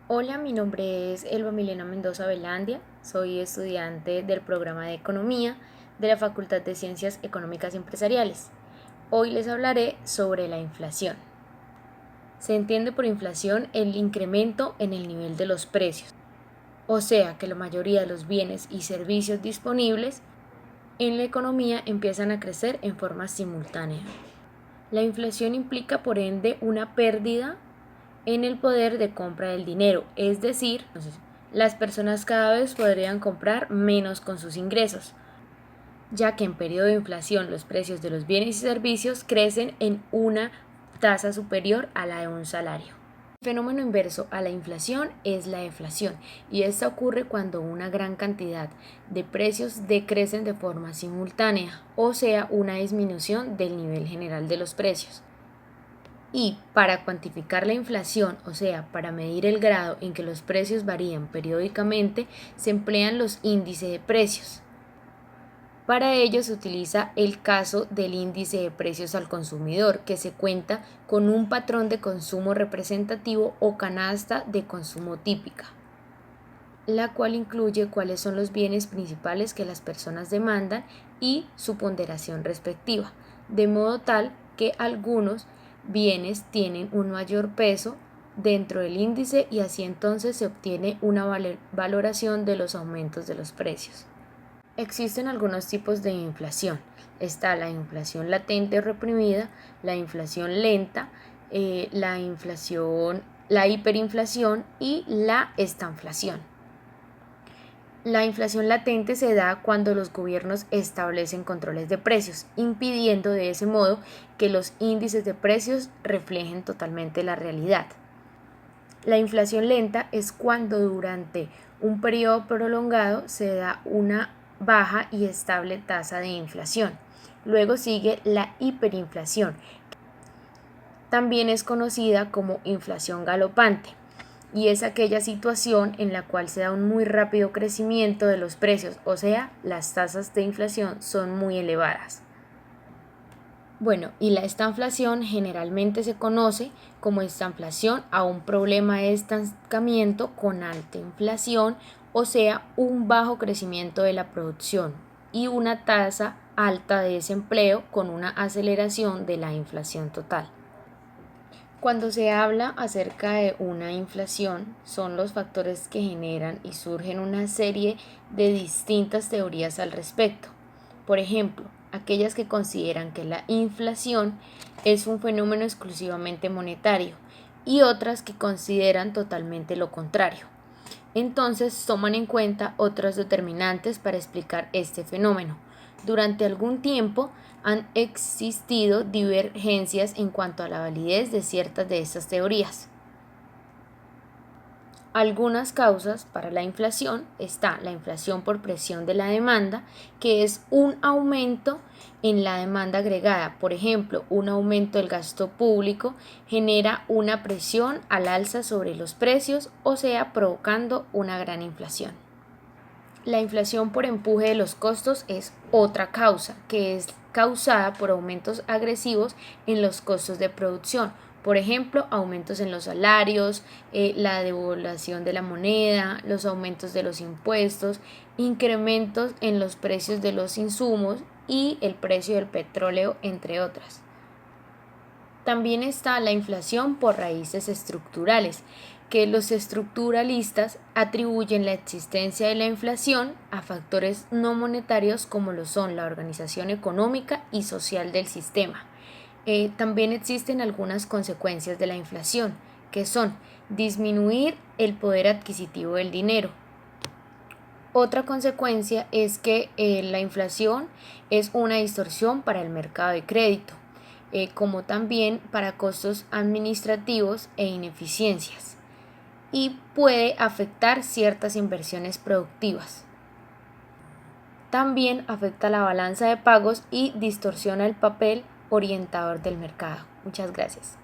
Hola, mi nombre es Elba Milena Mendoza Velandia, soy estudiante del programa de Economía de la Facultad de Ciencias Económicas y Empresariales. Hoy les hablaré sobre la inflación. Se entiende por inflación el incremento en el nivel de los precios, o sea que la mayoría de los bienes y servicios disponibles en la economía empiezan a crecer en forma simultánea. La inflación implica por ende una pérdida en el poder de compra del dinero, es decir, las personas cada vez podrían comprar menos con sus ingresos, ya que en periodo de inflación los precios de los bienes y servicios crecen en una tasa superior a la de un salario. El fenómeno inverso a la inflación es la deflación, y esta ocurre cuando una gran cantidad de precios decrecen de forma simultánea, o sea, una disminución del nivel general de los precios. Y para cuantificar la inflación, o sea, para medir el grado en que los precios varían periódicamente, se emplean los índices de precios. Para ello se utiliza el caso del índice de precios al consumidor, que se cuenta con un patrón de consumo representativo o canasta de consumo típica, la cual incluye cuáles son los bienes principales que las personas demandan y su ponderación respectiva, de modo tal que algunos bienes tienen un mayor peso dentro del índice y así entonces se obtiene una valoración de los aumentos de los precios. Existen algunos tipos de inflación. Está la inflación latente o reprimida, la inflación lenta, la hiperinflación y la estanflación. La inflación latente se da cuando los gobiernos establecen controles de precios, impidiendo de ese modo que los índices de precios reflejen totalmente la realidad. La inflación lenta es cuando durante un periodo prolongado se da una baja y estable tasa de inflación. Luego sigue la hiperinflación, también es conocida como inflación galopante, y es aquella situación en la cual se da un muy rápido crecimiento de los precios, o sea, las tasas de inflación son muy elevadas. Bueno, y la estanflación generalmente se conoce como estanflación a un problema de estancamiento con alta inflación, o sea, un bajo crecimiento de la producción y una tasa alta de desempleo con una aceleración de la inflación total. Cuando se habla acerca de una inflación, son los factores que generan y surgen una serie de distintas teorías al respecto. Por ejemplo, aquellas que consideran que la inflación es un fenómeno exclusivamente monetario y otras que consideran totalmente lo contrario. Entonces toman en cuenta otros determinantes para explicar este fenómeno. Durante algún tiempo han existido divergencias en cuanto a la validez de ciertas de estas teorías. Algunas causas para la inflación está la inflación por presión de la demanda, que es un aumento en la demanda agregada. Por ejemplo, un aumento del gasto público genera una presión al alza sobre los precios, o sea, provocando una gran inflación. La inflación por empuje de los costos es otra causa, que es causada por aumentos agresivos en los costos de producción. Por ejemplo, aumentos en los salarios, la devaluación de la moneda, los aumentos de los impuestos, incrementos en los precios de los insumos y el precio del petróleo, entre otras. También está la inflación por raíces estructurales, que los estructuralistas atribuyen la existencia de la inflación a factores no monetarios como lo son la organización económica y social del sistema. También existen algunas consecuencias de la inflación, que son disminuir el poder adquisitivo del dinero. Otra consecuencia es que la inflación es una distorsión para el mercado de crédito, como también para costos administrativos e ineficiencias, y puede afectar ciertas inversiones productivas. También afecta la balanza de pagos y distorsiona el papel orientador del mercado. Muchas gracias.